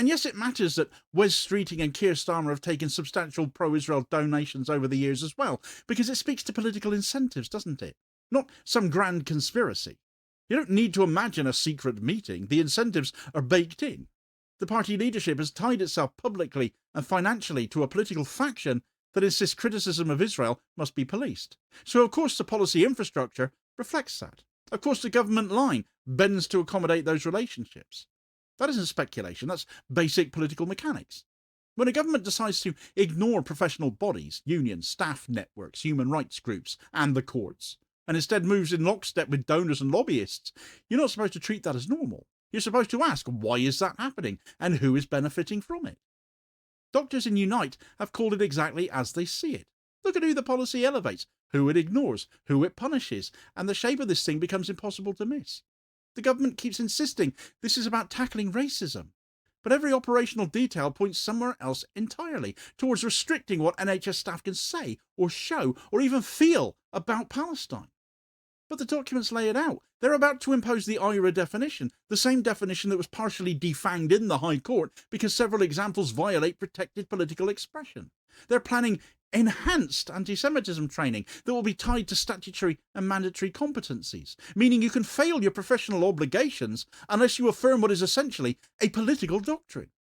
And yes, it matters that Wes Streeting and Keir Starmer have taken substantial pro-Israel donations over the years as well, because it speaks to political incentives, doesn't it? Not some grand conspiracy. You don't need to imagine a secret meeting. The incentives are baked in. The party leadership has tied itself publicly and financially to a political faction that insists criticism of Israel must be policed. So, of course, the policy infrastructure reflects that. Of course, the government line bends to accommodate those relationships. That isn't speculation, that's basic political mechanics. When a government decides to ignore professional bodies, unions, staff networks, human rights groups, and the courts, and instead moves in lockstep with donors and lobbyists, you're not supposed to treat that as normal. You're supposed to ask, why is that happening, and who is benefiting from it? Doctors in Unite have called it exactly as they see it. Look at who the policy elevates, who it ignores, who it punishes, and the shape of this thing becomes impossible to miss. The government keeps insisting this is about tackling racism, but every operational detail points somewhere else entirely, towards restricting what NHS staff can say or show or even feel about Palestine. But the documents lay it out. They're about to impose the IRA definition, the same definition that was partially defanged in the High Court because several examples violate protected political expression. They're planning enhanced antisemitism training that will be tied to statutory and mandatory competencies, meaning you can fail your professional obligations unless you affirm what is essentially a political doctrine.